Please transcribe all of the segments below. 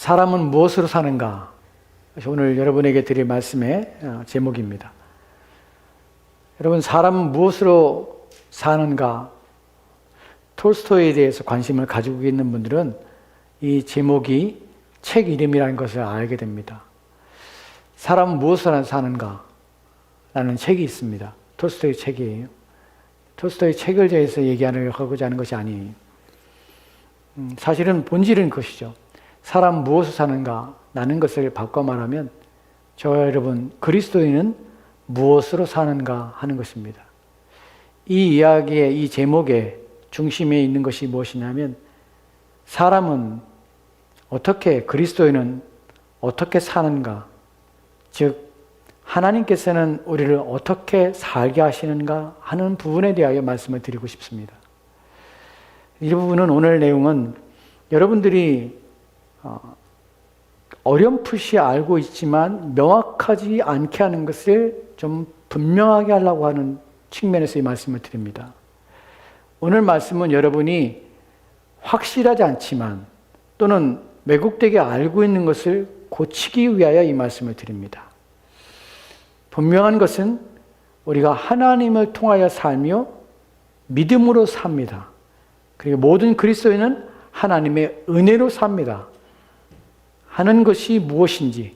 사람은 무엇으로 사는가? 오늘 여러분에게 드릴 말씀의 제목입니다. 여러분, 사람은 무엇으로 사는가? 톨스토이에 대해서 관심을 가지고 있는 분들은 이 제목이 책 이름이라는 것을 알게 됩니다. 사람은 무엇으로 사는가? 라는 책이 있습니다. 톨스토이 책이에요. 톨스토이 책을 대해서 얘기하고자 하는 것이 아니에요. 사실은 본질은 그것이죠. 사람 무엇으로 사는가? 라는 것을 바꿔 말하면 저와 여러분, 그리스도인은 무엇으로 사는가 하는 것입니다. 이 이야기의 이 제목의 중심에 있는 것이 무엇이냐면 사람은 어떻게, 그리스도인은 어떻게 사는가? 즉 하나님께서는 우리를 어떻게 살게 하시는가 하는 부분에 대하여 말씀을 드리고 싶습니다. 이 부분은 오늘 내용은 여러분들이 어렴풋이 알고 있지만 명확하지 않게 하는 것을 좀 분명하게 하려고 하는 측면에서 이 말씀을 드립니다. 오늘 말씀은 여러분이 확실하지 않지만 또는 왜곡되게 알고 있는 것을 고치기 위하여 이 말씀을 드립니다. 분명한 것은 우리가 하나님을 통하여 살며 믿음으로 삽니다. 그리고 모든 그리스도인은 하나님의 은혜로 삽니다. 하는 것이 무엇인지,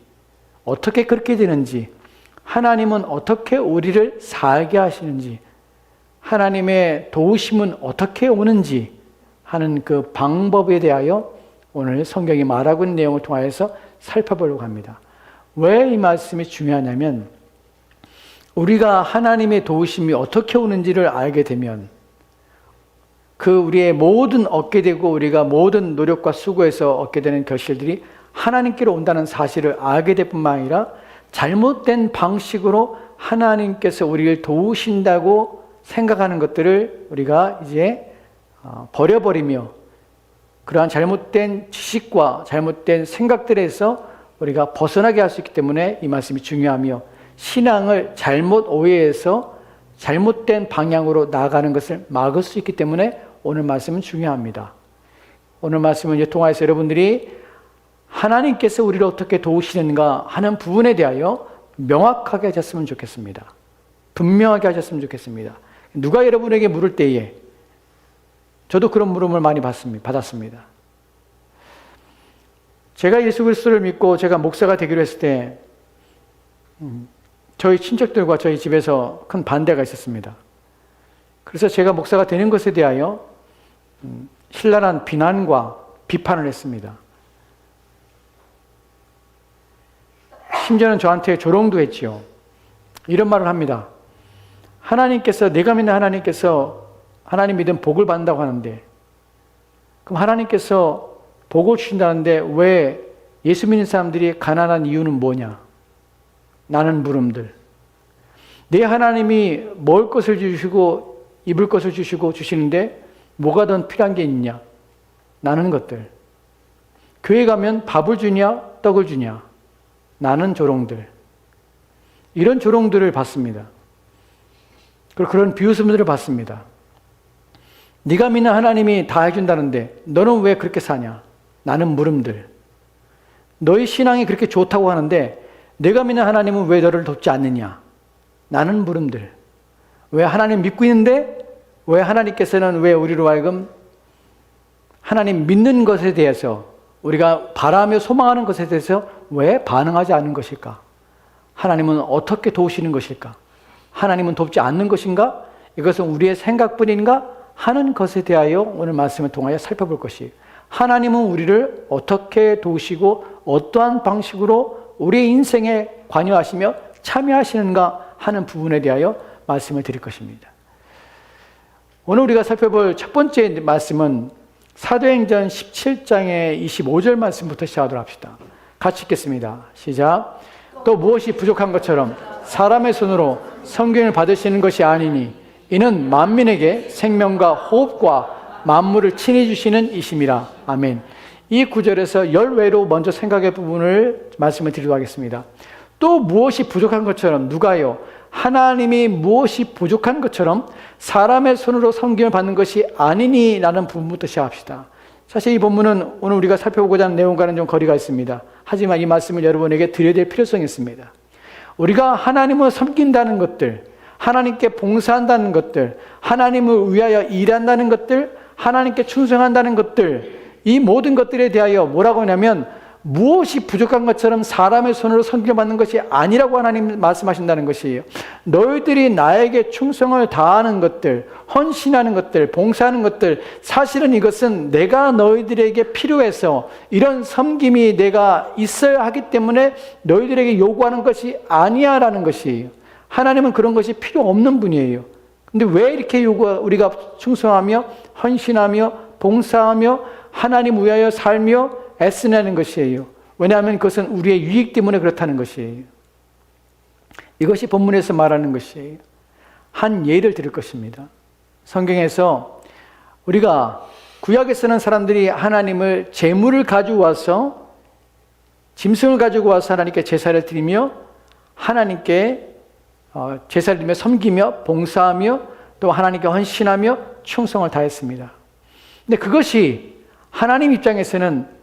어떻게 그렇게 되는지, 하나님은 어떻게 우리를 살게 하시는지, 하나님의 도우심은 어떻게 오는지 하는 그 방법에 대하여 오늘 성경이 말하고 있는 내용을 통하여서 살펴보려고 합니다. 왜 이 말씀이 중요하냐면 우리가 하나님의 도우심이 어떻게 오는지를 알게 되면 그 우리의 모든 얻게 되고 우리가 모든 노력과 수고에서 얻게 되는 결실들이 하나님께로 온다는 사실을 알게 될 뿐만 아니라 잘못된 방식으로 하나님께서 우리를 도우신다고 생각하는 것들을 우리가 이제 버려버리며 그러한 잘못된 지식과 잘못된 생각들에서 우리가 벗어나게 할 수 있기 때문에 이 말씀이 중요하며 신앙을 잘못 오해해서 잘못된 방향으로 나아가는 것을 막을 수 있기 때문에 오늘 말씀은 중요합니다. 오늘 말씀은 이제 통하여서 여러분들이 하나님께서 우리를 어떻게 도우시는가 하는 부분에 대하여 명확하게 하셨으면 좋겠습니다. 분명하게 하셨으면 좋겠습니다. 누가 여러분에게 물을 때에 저도 그런 물음을 많이 받았습니다. 제가 예수 그리스도를 믿고 제가 목사가 되기로 했을 때 저희 친척들과 저희 집에서 큰 반대가 있었습니다. 그래서 제가 목사가 되는 것에 대하여 신랄한 비난과 비판을 했습니다. 심지어는 저한테 조롱도 했지요. 이런 말을 합니다. 하나님께서, 내가 믿는 하나님께서 하나님 믿음 복을 받는다고 하는데 그럼 하나님께서 복을 주신다는데 왜 예수 믿는 사람들이 가난한 이유는 뭐냐? 나는 물음들. 내 하나님이 먹을 것을 주시고 입을 것을 주시고 주시는데 뭐가 더 필요한 게 있냐? 나는 것들. 교회 가면 밥을 주냐? 떡을 주냐? 나는 조롱들. 이런 조롱들을 받습니다. 그리고 그런 비웃음들을 받습니다. 네가 믿는 하나님이 다 해준다는데 너는 왜 그렇게 사냐? 나는 물음들. 너희 신앙이 그렇게 좋다고 하는데 내가 믿는 하나님은 왜 너를 돕지 않느냐? 나는 물음들. 왜 하나님 믿고 있는데 왜 하나님께서는 왜 우리로 하여금 하나님 믿는 것에 대해서 우리가 바라며 소망하는 것에 대해서 왜 반응하지 않는 것일까? 하나님은 어떻게 도우시는 것일까? 하나님은 돕지 않는 것인가? 이것은 우리의 생각뿐인가? 하는 것에 대하여 오늘 말씀을 통하여 살펴볼 것이에요. 하나님은 우리를 어떻게 도우시고 어떠한 방식으로 우리의 인생에 관여하시며 참여하시는가 하는 부분에 대하여 말씀을 드릴 것입니다. 오늘 우리가 살펴볼 첫 번째 말씀은 사도행전 17장의 25절 말씀부터 시작하도록 합시다. 같이 읽겠습니다. 시작. 또 무엇이 부족한 것처럼 사람의 손으로 성경을 받으시는 것이 아니니 이는 만민에게 생명과 호흡과 만물을 친히 주시는 이심이라. 아멘. 이 구절에서 열외로 먼저 생각의 부분을 말씀을 드리도록 하겠습니다. 또 무엇이 부족한 것처럼, 누가요? 하나님이 무엇이 부족한 것처럼 사람의 손으로 섬김을 받는 것이 아니니 라는 부분부터 시작합시다. 사실 이 본문은 오늘 우리가 살펴보고자 하는 내용과는 좀 거리가 있습니다. 하지만 이 말씀을 여러분에게 드려야 될 필요성이 있습니다. 우리가 하나님을 섬긴다는 것들, 하나님께 봉사한다는 것들, 하나님을 위하여 일한다는 것들, 하나님께 충성한다는 것들, 이 모든 것들에 대하여 뭐라고 하냐면 무엇이 부족한 것처럼 사람의 손으로 섬겨받는 것이 아니라고 하나님 말씀하신다는 것이에요. 너희들이 나에게 충성을 다하는 것들, 헌신하는 것들, 봉사하는 것들, 사실은 이것은 내가 너희들에게 필요해서 이런 섬김이 내가 있어야 하기 때문에 너희들에게 요구하는 것이 아니야 라는 것이에요. 하나님은 그런 것이 필요 없는 분이에요. 근데 왜 이렇게 우리가 충성하며 헌신하며 봉사하며 하나님 위하여 살며 애쓰는 것이에요. 왜냐하면 그것은 우리의 유익 때문에 그렇다는 것이에요. 이것이 본문에서 말하는 것이에요. 한 예를 들을 것입니다. 성경에서 우리가 구약에서는 사람들이 하나님을 제물을 가지고 와서 짐승을 가지고 와서 하나님께 제사를 드리며 하나님께 제사를 드리며 섬기며 봉사하며 또 하나님께 헌신하며 충성을 다했습니다. 근데 그것이 하나님 입장에서는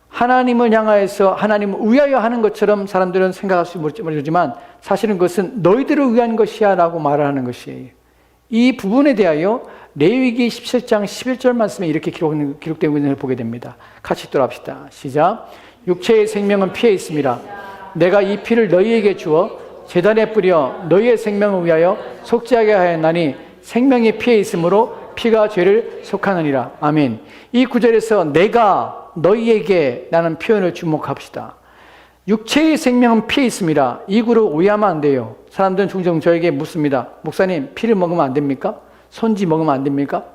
하나님을 향하여서 하나님을 위하여 하는 것처럼 사람들은 생각할 수 모르지만 사실은 그것은 너희들을 위한 것이야 라고 말을 하는 것이에요. 이 부분에 대하여 레위기 17장 11절 말씀에 이렇게 기록되고 있는 걸 보게 됩니다. 같이 읽도록 시작. 육체의 생명은 피에 있습니다. 내가 이 피를 너희에게 주어 제단에 뿌려 너희의 생명을 위하여 속죄하게 하였나니 생명이 피에 있으므로 피가 죄를 속하느니라. 아멘. 이 구절에서 내가 너희에게 라는 표현을 주목합시다. 육체의 생명은 피에 있습니다. 이 구를 오해하면 안 돼요. 사람들은 종종 저에게 묻습니다. 목사님, 피를 먹으면 안 됩니까? 손지 먹으면 안 됩니까?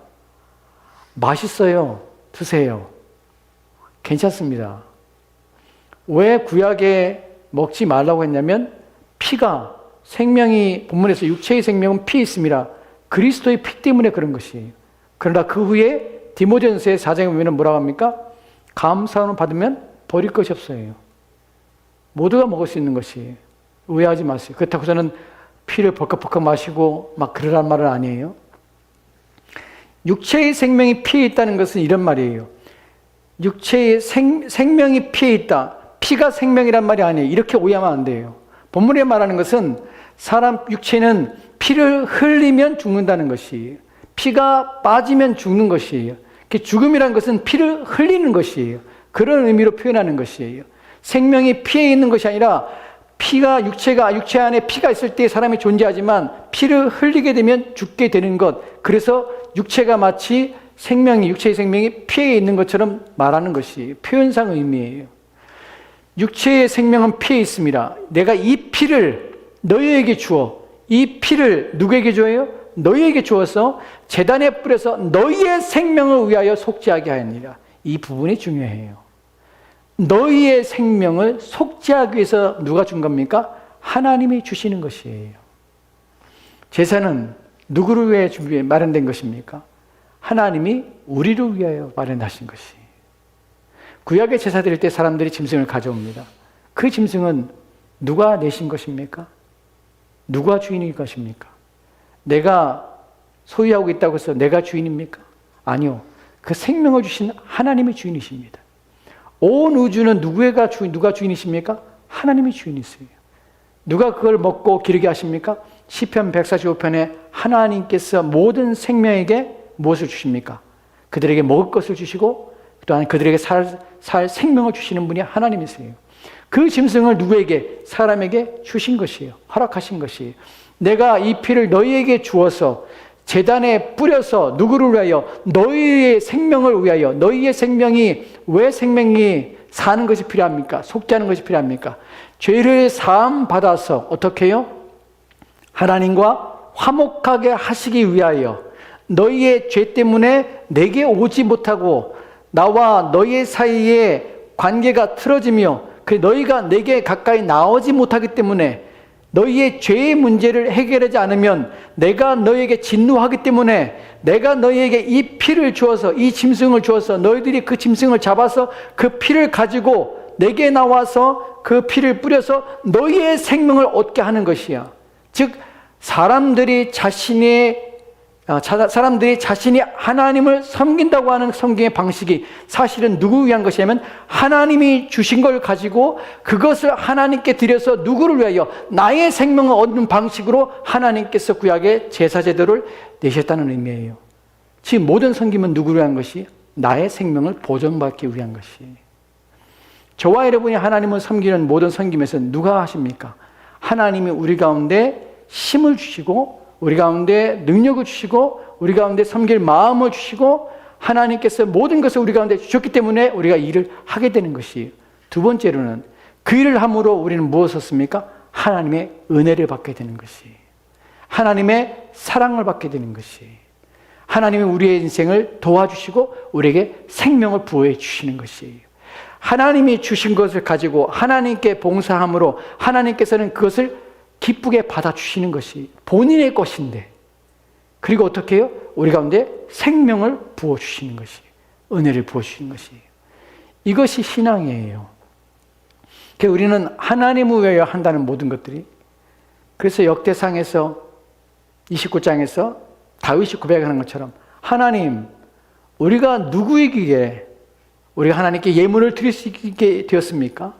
맛있어요. 드세요. 괜찮습니다. 왜 구약에 먹지 말라고 했냐면 피가 생명이 본문에서 육체의 생명은 피에 있습니다. 그리스도의 피 때문에 그런 것이에요. 그러나 그 후에 디모데전서의 4장에 보면 뭐라고 합니까? 감사함을 받으면 버릴 것이 없어요. 모두가 먹을 수 있는 것이에요. 오해하지 마세요. 그렇다고 저는 피를 벌컥벌컥 마시고 막 그러란 말은 아니에요. 육체의 생명이 피에 있다는 것은 이런 말이에요. 육체의 생명이 피에 있다. 피가 생명이란 말이 아니에요. 이렇게 오해하면 안 돼요. 본문에 말하는 것은 사람 육체는 피를 흘리면 죽는다는 것이에요. 피가 빠지면 죽는 것이에요. 죽음이라는 것은 피를 흘리는 것이에요. 그런 의미로 표현하는 것이에요. 생명이 피에 있는 것이 아니라 피가 육체 안에 피가 있을 때 사람이 존재하지만 피를 흘리게 되면 죽게 되는 것. 그래서 육체가 마치 육체의 생명이 피에 있는 것처럼 말하는 것이 표현상 의미예요. 육체의 생명은 피에 있습니다. 내가 이 피를 너희에게 주어 이 피를 누구에게 줘요? 너희에게 주어서 제단에 뿌려서 너희의 생명을 위하여 속죄하게 하였느니라. 이 부분이 중요해요. 너희의 생명을 속죄하기 위해서 누가 준 겁니까? 하나님이 주시는 것이에요. 제사는 누구를 위해 마련된 것입니까? 하나님이 우리를 위하여 마련하신 것이에요. 구약의 제사 드릴 때 사람들이 짐승을 가져옵니다. 그 짐승은 누가 내신 것입니까? 누가 주인일 것입니까? 내가 소유하고 있다고 해서 내가 주인입니까? 아니요. 그 생명을 주신 하나님이 주인이십니다. 온 우주는 누가 주인이십니까? 하나님이 주인이세요. 누가 그걸 먹고 기르게 하십니까? 시편 145편에 하나님께서 모든 생명에게 무엇을 주십니까? 그들에게 먹을 것을 주시고 또한 그들에게 살 생명을 주시는 분이 하나님이세요. 그 짐승을 누구에게? 사람에게 주신 것이에요. 허락하신 것이에요. 내가 이 피를 너희에게 주어서 제단에 뿌려서 누구를 위하여? 너희의 생명을 위하여. 너희의 생명이 왜 생명이 사는 것이 필요합니까? 속죄하는 것이 필요합니까? 죄를 사함 받아서 어떻게 해요? 하나님과 화목하게 하시기 위하여 너희의 죄 때문에 내게 오지 못하고 나와 너희 사이에 관계가 틀어지며 너희가 내게 가까이 나오지 못하기 때문에 너희의 죄의 문제를 해결하지 않으면 내가 너희에게 진노하기 때문에 내가 너희에게 이 피를 주어서 이 짐승을 주어서 너희들이 그 짐승을 잡아서 그 피를 가지고 내게 나와서 그 피를 뿌려서 너희의 생명을 얻게 하는 것이야. 즉 사람들이 자신의 사람들이 자신이 하나님을 섬긴다고 하는 섬김의 방식이 사실은 누구 위한 것이냐면 하나님이 주신 걸 가지고 그것을 하나님께 드려서 누구를 위하여 나의 생명을 얻는 방식으로 하나님께서 구약의 제사제도를 내셨다는 의미예요. 지금 모든 섬김은 누구를 위한 것이? 나의 생명을 보존받기 위한 것이. 저와 여러분이 하나님을 섬기는 모든 섬김에서 누가 하십니까? 하나님이 우리 가운데 힘을 주시고 우리 가운데 능력을 주시고 우리 가운데 섬길 마음을 주시고 하나님께서 모든 것을 우리 가운데 주셨기 때문에 우리가 일을 하게 되는 것이에요. 두 번째로는 그 일을 함으로 우리는 무엇을 얻습니까? 하나님의 은혜를 받게 되는 것이, 하나님의 사랑을 받게 되는 것이, 하나님이 우리의 인생을 도와주시고 우리에게 생명을 부어해 주시는 것이에요. 하나님이 주신 것을 가지고 하나님께 봉사함으로 하나님께서는 그것을 기쁘게 받아주시는 것이 본인의 것인데, 그리고 어떻게 해요? 우리 가운데 생명을 부어주시는 것이, 은혜를 부어주시는 것이, 이것이 신앙이에요. 우리는 하나님을 위하여 한다는 모든 것들이, 그래서 역대상에서 29장에서 다윗이 고백하는 것처럼 하나님, 우리가 누구에게 우리가 하나님께 예물을 드릴 수 있게 되었습니까?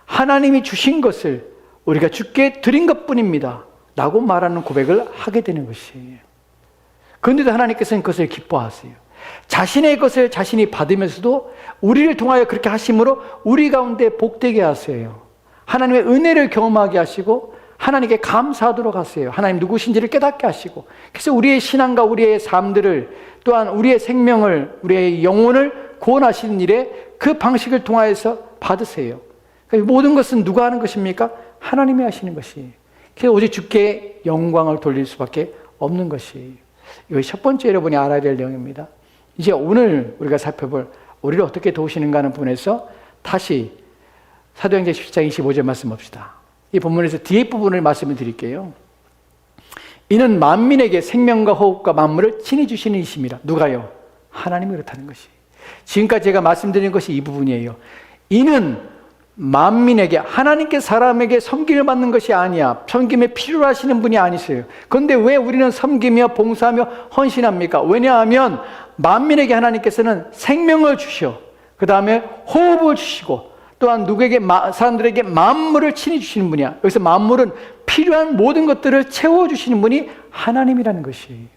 하나님이 주신 것을 우리가 주께 드린 것뿐입니다 라고 말하는 고백을 하게 되는 것이에요. 그런데도 하나님께서는 그것을 기뻐하세요. 자신의 것을 자신이 받으면서도 우리를 통하여 그렇게 하심으로 우리 가운데 복되게 하세요. 하나님의 은혜를 경험하게 하시고 하나님께 감사하도록 하세요. 하나님 누구신지를 깨닫게 하시고, 그래서 우리의 신앙과 우리의 삶들을, 또한 우리의 생명을, 우리의 영혼을 구원하시는 일에 그 방식을 통하여서 받으세요. 모든 것은 누가 하는 것입니까? 하나님이 하시는 것이. 그래서 오직 주께 영광을 돌릴 수밖에 없는 것이. 이것이 첫 번째 여러분이 알아야 될 내용입니다. 이제 오늘 우리가 살펴볼 우리를 어떻게 도우시는가 하는 부분에서 다시 사도행전 17장 25절 말씀 봅시다. 이 본문에서 뒤에 부분을 말씀을 드릴게요. 이는 만민에게 생명과 호흡과 만물을 친히 주시는 이심이라. 누가요? 하나님이 그렇다는 것이. 지금까지 제가 말씀드린 것이 이 부분이에요. 이는 만민에게, 하나님께 사람에게 섬김을 받는 것이 아니야. 섬김에 필요로 하시는 분이 아니세요. 그런데 왜 우리는 섬기며 봉사하며 헌신합니까? 왜냐하면 만민에게 하나님께서는 생명을 주셔, 그 다음에 호흡을 주시고, 또한 누구에게, 사람들에게 만물을 친히 주시는 분이야. 여기서 만물은 필요한 모든 것들을 채워주시는 분이 하나님이라는 것이.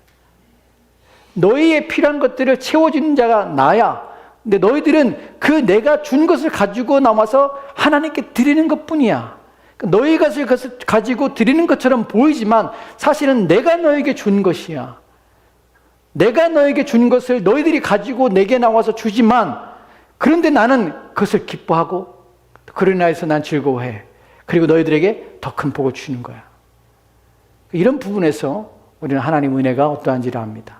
너희의 필요한 것들을 채워주는 자가 나야. 근데 너희들은 그 내가 준 것을 가지고 나와서 하나님께 드리는 것뿐이야. 너희 것을 가지고 드리는 것처럼 보이지만 사실은 내가 너에게 준 것이야. 내가 너에게 준 것을 너희들이 가지고 내게 나와서 주지만, 그런데 나는 그것을 기뻐하고 그로 인하여서 난 즐거워해. 그리고 너희들에게 더 큰 복을 주는 거야. 이런 부분에서 우리는 하나님의 은혜가 어떠한지를 압니다.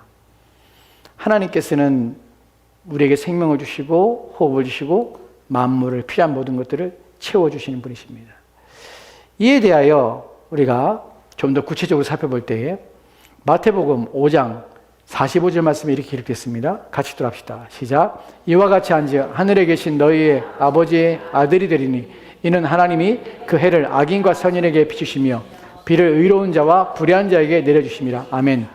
하나님께서는 우리에게 생명을 주시고 호흡을 주시고 만물을, 필요한 모든 것들을 채워주시는 분이십니다. 이에 대하여 우리가 좀 더 구체적으로 살펴볼 때에 마태복음 5장 45절 말씀에 이렇게 기록됐습니다. 같이 들어갑시다. 시작. 이와 같이 한즉 하늘에 계신 너희의 아버지의 아들이 되리니 이는 하나님이 그 해를 악인과 선인에게 비추시며 비를 의로운 자와 불의한 자에게 내려주심이라. 아멘.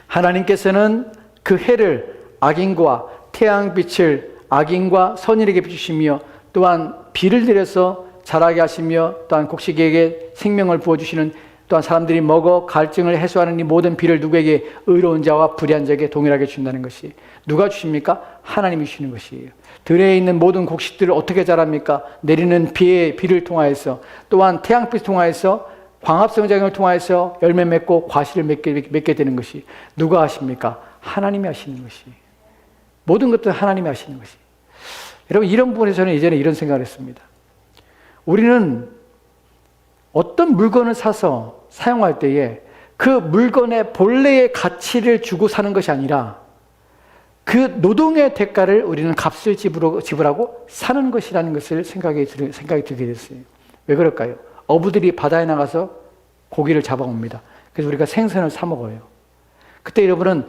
하나님께서는 그 해를 악인과 태양빛을 악인과 선인에게 비추시며 또한 비를 내려서 자라게 하시며 또한 곡식에게 생명을 부어주시는, 또한 사람들이 먹어 갈증을 해소하는 이 모든 비를 누구에게? 의로운 자와 불의한 자에게 동일하게 준다는 것이. 누가 주십니까? 하나님이 주시는 것이에요. 들에 있는 모든 곡식들을 어떻게 자랍니까? 내리는 비를 통하여서, 또한 태양빛을 통하여서, 광합성장을 통하여서 열매 맺고 과실을 맺게 되는 것이. 누가 하십니까? 하나님이 하시는 것이. 모든 것들 하나님이 하시는 것이. 여러분, 이런 부분에서 저는 예전에 이런 생각을 했습니다. 우리는 어떤 물건을 사서 사용할 때에 그 물건의 본래의 가치를 주고 사는 것이 아니라 그 노동의 대가를 우리는 값을 지불하고 사는 것이라는 것을 생각이 들게 됐어요. 왜 그럴까요? 어부들이 바다에 나가서 고기를 잡아옵니다. 그래서 우리가 생선을 사 먹어요. 그때 여러분은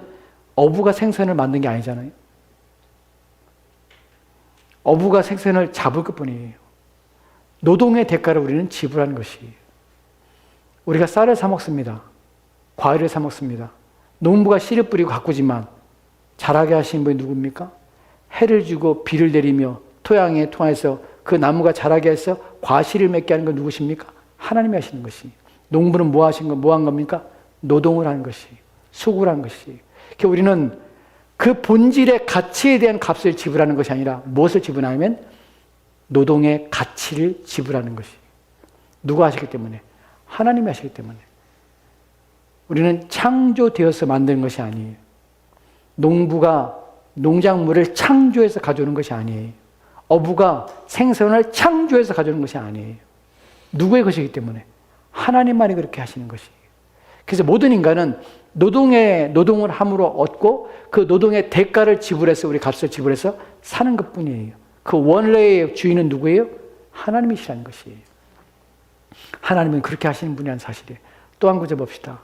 어부가 생선을 만든 게 아니잖아요. 어부가 생선을 잡을 것뿐이에요. 노동의 대가를 우리는 지불하는 것이에요. 우리가 쌀을 사 먹습니다. 과일을 사 먹습니다. 농부가 씨를 뿌리고 가꾸지만 자라게 하시는 분이 누굽니까? 해를 주고 비를 내리며 토양에 통해서 그 나무가 자라게 해서 과실을 맺게 하는 건 누구십니까? 하나님이 하시는 것이. 농부는 뭐 한 겁니까? 노동을 하는 것이, 수고를 하는 것이. 그러니까 우리는 그 본질의 가치에 대한 값을 지불하는 것이 아니라 무엇을 지불하냐면 노동의 가치를 지불하는 것이. 누가 하시기 때문에? 하나님이 하시기 때문에. 우리는 창조되어서 만드는 것이 아니에요. 농부가 농작물을 창조해서 가져오는 것이 아니에요. 어부가 생선을 창조해서 가져오는 것이 아니에요. 누구의 것이기 때문에? 하나님만이 그렇게 하시는 것이에요. 그래서 모든 인간은 노동을 함으로 얻고 그 노동의 대가를 지불해서 우리 값을 지불해서 사는 것뿐이에요. 그 원래의 주인은 누구예요? 하나님이시라는 것이에요. 하나님은 그렇게 하시는 분이라는 사실이에요. 또 한 구절 봅시다.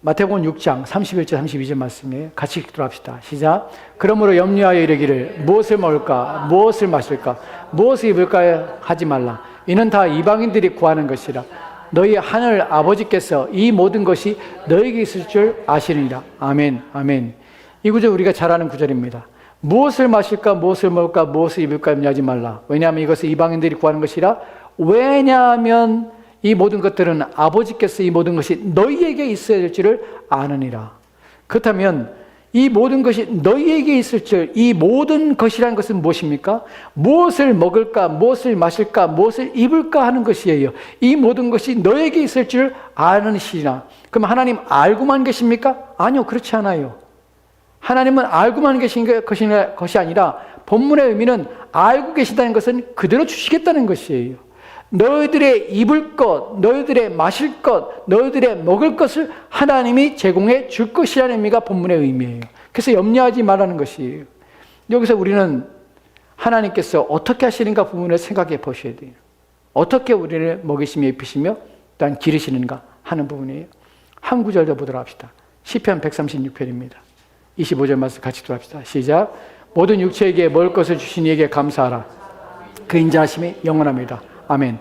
마태복음 6장 31절 32절 말씀이에요. 같이 기도합시다. 시작. 그러므로 염려하여 이르기를 무엇을 먹을까 무엇을 마실까 무엇을 입을까 하지 말라. 이는 다 이방인들이 구하는 것이라. 너희 하늘 아버지께서 이 모든 것이 너에게 있을 줄 아시느니라. 아멘. 아멘. 이 구절 우리가 잘 아는 구절입니다. 무엇을 마실까 무엇을 먹을까 무엇을 입을까 염려하지 말라. 왜냐하면 이것은 이방인들이 구하는 것이라. 왜냐하면 이 모든 것들은 아버지께서 이 모든 것이 너희에게 있어야 될 줄을 아느니라. 그렇다면 이 모든 것이 너희에게 있을 줄, 이 모든 것이라는 것은 무엇입니까? 무엇을 먹을까, 무엇을 마실까, 무엇을 입을까 하는 것이에요. 이 모든 것이 너에게 있을 줄 아느니라. 그럼 하나님 알고만 계십니까? 아니요, 그렇지 않아요. 하나님은 알고만 계신 것이 아니라 본문의 의미는 알고 계신다는 것은 그대로 주시겠다는 것이에요. 너희들의 입을 것, 너희들의 마실 것, 너희들의 먹을 것을 하나님이 제공해 줄 것이라는 의미가 본문의 의미예요. 그래서 염려하지 말라는 것이에요. 여기서 우리는 하나님께서 어떻게 하시는가 부분을 생각해 보셔야 돼요. 어떻게 우리를 먹이시며 입히시며 또한 기르시는가 하는 부분이에요. 한 구절 더 보도록 합시다. 시편 136편입니다. 25절 말씀 같이 들어갑시다. 시작. 모든 육체에게 먹을 것을 주신 이에게 감사하라. 그 인자하심이 영원합니다. 아멘.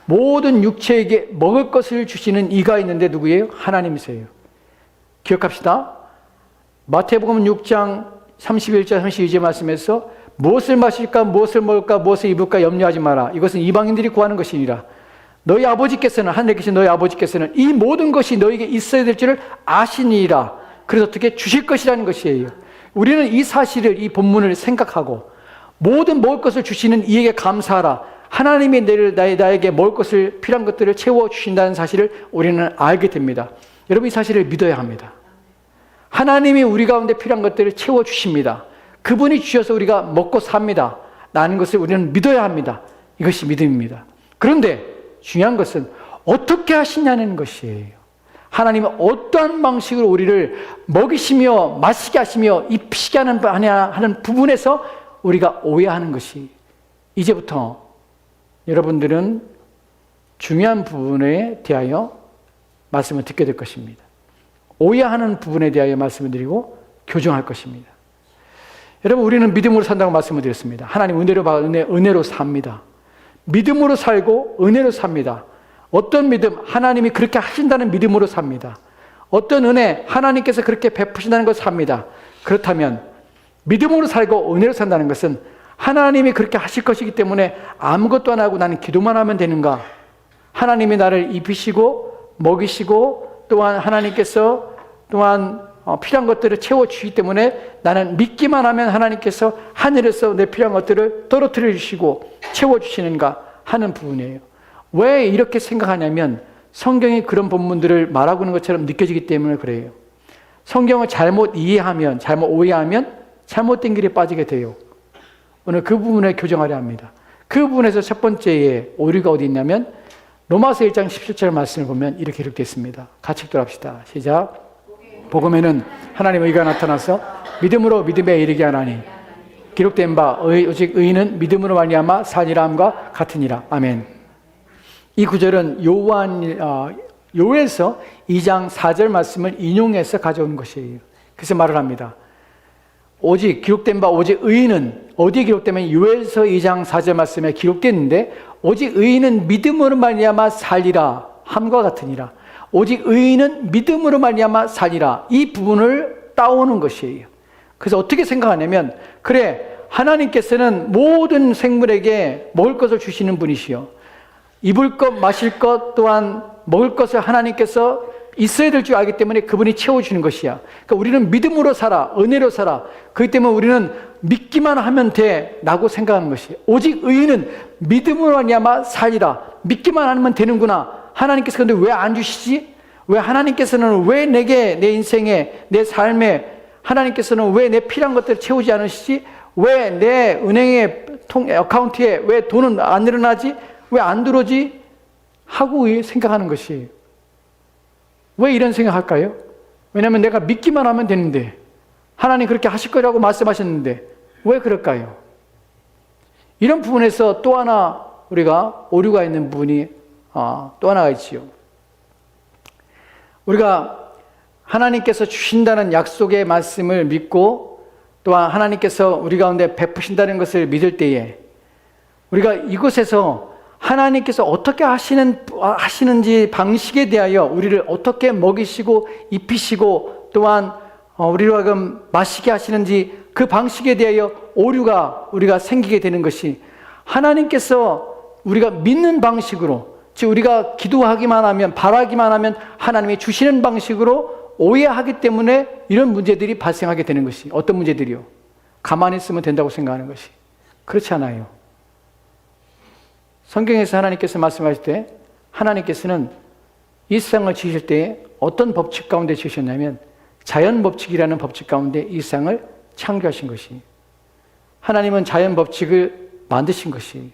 모든 육체에게 먹을 것을 주시는 이가 있는데 누구예요? 하나님이세요. 기억합시다. 마태복음 6장 31절 32절 말씀에서 무엇을 마실까 무엇을 먹을까 무엇을 입을까 염려하지 마라. 이것은 이방인들이 구하는 것이니라. 너희 아버지께서는 하늘에 계신 너희 아버지께서는 이 모든 것이 너에게 있어야 될 줄을 아시니라. 그래서 어떻게 주실 것이라는 것이에요. 우리는 이 사실을 이 본문을 생각하고 모든 먹을 것을 주시는 이에게 감사하라. 하나님이 나에게 먹을 것을 필요한 것들을 채워주신다는 사실을 우리는 알게 됩니다. 여러분 이 사실을 믿어야 합니다. 하나님이 우리 가운데 필요한 것들을 채워주십니다. 그분이 주셔서 우리가 먹고 삽니다. 라는 것을 우리는 믿어야 합니다. 이것이 믿음입니다. 그런데 중요한 것은 어떻게 하시냐는 것이에요. 하나님은 어떠한 방식으로 우리를 먹이시며 마시게 하시며 입히시게 하는 부분에서 우리가 오해하는 것이 이제부터 여러분들은 중요한 부분에 대하여 말씀을 듣게 될 것입니다. 오해하는 부분에 대하여 말씀을 드리고 교정할 것입니다. 여러분 우리는 믿음으로 산다고 말씀을 드렸습니다. 하나님 은혜로 받아 은혜로 삽니다. 믿음으로 살고 은혜로 삽니다. 어떤 믿음? 하나님이 그렇게 하신다는 믿음으로 삽니다. 어떤 은혜? 하나님께서 그렇게 베푸신다는 것을 삽니다. 그렇다면 믿음으로 살고 은혜로 산다는 것은 하나님이 그렇게 하실 것이기 때문에 아무것도 안 하고 나는 기도만 하면 되는가? 하나님이 나를 입히시고 먹이시고 또한 하나님께서 또한 필요한 것들을 채워주시기 때문에 나는 믿기만 하면 하나님께서 하늘에서 내 필요한 것들을 떨어뜨려 주시고 채워주시는가 하는 부분이에요. 왜 이렇게 생각하냐면 성경이 그런 본문들을 말하고 있는 것처럼 느껴지기 때문에 그래요. 성경을 잘못 이해하면, 잘못 오해하면 잘못된 길에 빠지게 돼요. 오늘 그 부분을 교정하려 합니다. 그 부분에서 첫 번째의 오류가 어디 있냐면 로마서 1장 17절 말씀을 보면 이렇게 기록되어 있습니다. 같이 읽도록 시작. 복음에는 하나님의 의가 나타나서 믿음으로 믿음에 이르게 하나니 기록된 바 오직 의인은 믿음으로 말미암아 사니라 함과 같으니라. 아멘. 이 구절은 요엘서 2장 4절 말씀을 인용해서 가져온 것이에요. 그래서 말을 합니다. 오직 기록된 바 오직 의인은 어디에 기록되면 요엘서 2장 4절 말씀에 기록됐는데 오직 의인은 믿음으로 말미암아 살리라 함과 같으니라. 오직 의인은 믿음으로 말미암아 살리라. 이 부분을 따오는 것이에요. 그래서 어떻게 생각하냐면, 그래, 하나님께서는 모든 생물에게 먹을 것을 주시는 분이시요, 입을 것, 마실 것, 또한 먹을 것을 하나님께서 있어야 될 줄 알기 때문에 그분이 채워주는 것이야. 그러니까 우리는 믿음으로 살아, 은혜로 살아. 그렇기 때문에 우리는 믿기만 하면 돼 라고 생각하는 것이에요. 오직 의인은 믿음으로 말미암아 살리라. 믿기만 하면 되는구나. 하나님께서 근데 왜 안 주시지? 왜 하나님께서는 왜 내게, 내 인생에, 내 삶에 하나님께서는 왜 내 필요한 것들을 채우지 않으시지? 왜 내 은행의 어카운트에 왜 돈은 안 늘어나지? 왜 안 들어오지? 하고 생각하는 것이. 왜 이런 생각할까요? 왜냐하면 내가 믿기만 하면 되는데, 하나님 그렇게 하실 거라고 말씀하셨는데 왜 그럴까요? 이런 부분에서 또 하나 우리가 오류가 있는 부분이 또 하나가 있지요. 우리가 하나님께서 주신다는 약속의 말씀을 믿고 또한 하나님께서 우리 가운데 베푸신다는 것을 믿을 때에 우리가 이곳에서 하나님께서 어떻게 하시는지 방식에 대하여 우리를 어떻게 먹이시고 입히시고 또한 우리로 하여금 마시게 하시는지 그 방식에 대하여 오류가 우리가 생기게 되는 것이, 하나님께서 우리가 믿는 방식으로, 즉 우리가 기도하기만 하면, 바라기만 하면 하나님이 주시는 방식으로 오해하기 때문에 이런 문제들이 발생하게 되는 것이. 어떤 문제들이요? 가만히 있으면 된다고 생각하는 것이. 그렇지 않아요. 성경에서 하나님께서 말씀하실 때 하나님께서는 이 세상을 지으실 때 어떤 법칙 가운데 지으셨냐면 자연 법칙이라는 법칙 가운데 이 세상을 창조하신 것이. 하나님은 자연 법칙을 만드신 것이.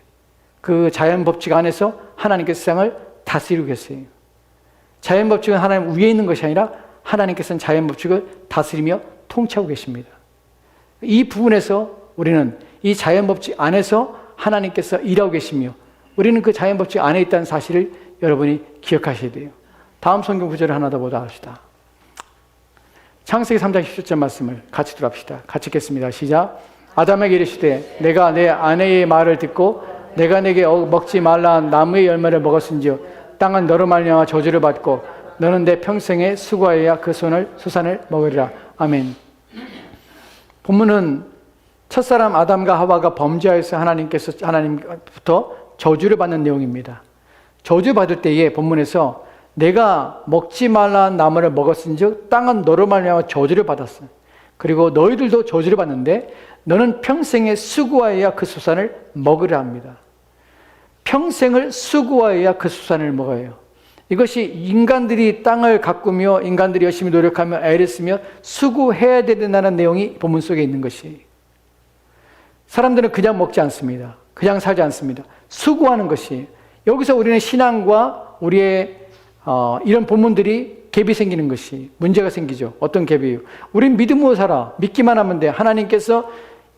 그 자연 법칙 안에서 하나님께서 세상을 다스리고 계세요. 자연 법칙은 하나님 위에 있는 것이 아니라 하나님께서는 자연 법칙을 다스리며 통치하고 계십니다. 이 부분에서 우리는 이 자연 법칙 안에서 하나님께서 일하고 계시며 우리는 그 자연 법칙 안에 있다는 사실을 여러분이 기억하셔야 돼요. 다음 성경 구절을 하나 더 보도록 합시다. 창세기 3장 17절 말씀을 같이 들어봅시다. 같이 읽겠습니다. 시작. 아담에게 이르시되 내가 내 아내의 말을 듣고 내가 내게 먹지 말라 나무의 열매를 먹었은지요 땅은 너로 말미암아 저주를 받고 너는 내 평생에 수고하여야 그 수산을 먹으리라. 아멘. 본문은 첫사람 아담과 하와가 범죄하여서 하나님부터 저주를 받는 내용입니다. 저주 받을 때에 본문에서 내가 먹지 말라는 나무를 먹었은즉 땅은 너로 말미암아 저주를 받았어. 그리고 너희들도 저주를 받는데 너는 평생에 수고하여야 그 수산을 먹으라 합니다. 평생을 수고하여야 그 수산을 먹어요. 이것이 인간들이 땅을 가꾸며 인간들이 열심히 노력하며 애를 쓰며 수고해야 된다는 내용이 본문 속에 있는 것이에요. 사람들은 그냥 먹지 않습니다. 그냥 살지 않습니다. 수고하는 것이. 여기서 우리는 신앙과 우리의 이런 본문들이 갭이 생기는 것이, 문제가 생기죠. 어떤 갭이에요? 우린 믿음으로 살아. 믿기만 하면 돼. 하나님께서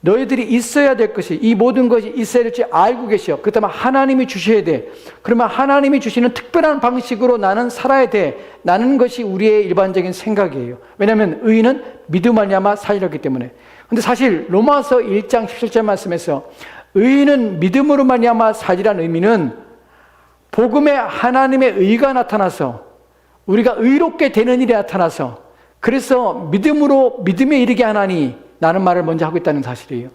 너희들이 있어야 될 것이, 이 모든 것이 있어야 될지 알고 계셔. 그렇다면 하나님이 주셔야 돼. 그러면 하나님이 주시는 특별한 방식으로 나는 살아야 돼. 나는 것이 우리의 일반적인 생각이에요. 왜냐하면 의인은 믿음 말미암아 살리기 때문에. 근데 사실 로마서 1장 17절 말씀에서 의인은 믿음으로 말미암아 살리라는 의미는 복음에 하나님의 의가 나타나서 우리가 의롭게 되는 일이 나타나서 그래서 믿음에 이르게 하나니 라는 말을 먼저 하고 있다는 사실이에요.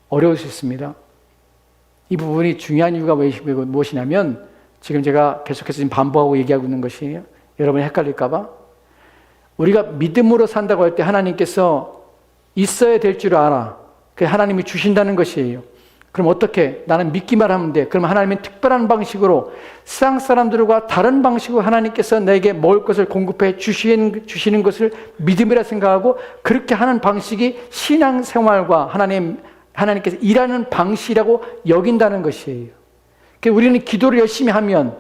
어려울 수 있습니다. 이 부분이 중요한 이유가 무엇이냐면 지금 제가 계속해서 지금 반복하고 얘기하고 있는 것이 여러분이 헷갈릴까 봐 우리가 믿음으로 산다고 할 때 하나님께서 있어야 될 줄 알아. 그 하나님이 주신다는 것이에요. 그럼 어떻게? 나는 믿기만 하면 돼. 그럼 하나님은 특별한 방식으로 세상 사람들과 다른 방식으로 하나님께서 내게 먹을 것을 공급해 주시는 것을 믿음이라 생각하고 그렇게 하는 방식이 신앙생활과 하나님께서 일하는 방식이라고 여긴다는 것이에요. 그러니까 우리는 기도를 열심히 하면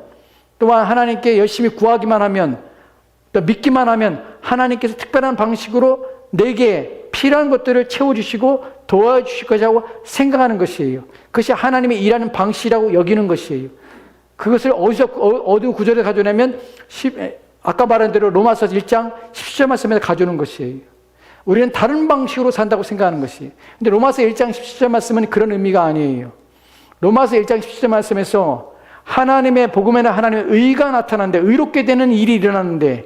또한 하나님께 열심히 구하기만 하면 또 믿기만 하면 하나님께서 특별한 방식으로 내게 필요한 것들을 채워주시고 도와주실 것이라고 생각하는 것이에요. 그것이 하나님의 일하는 방식이라고 여기는 것이에요. 그것을 어느 구절에 가져오냐면 아까 말한 대로 로마서 1장 17절 말씀에서 가져오는 것이에요. 우리는 다른 방식으로 산다고 생각하는 것이에요. 근데 로마서 1장 17절 말씀은 그런 의미가 아니에요. 로마서 1장 17절 말씀에서 하나님의 복음에는 하나님의 의가 나타나는데, 의롭게 되는 일이 일어나는데,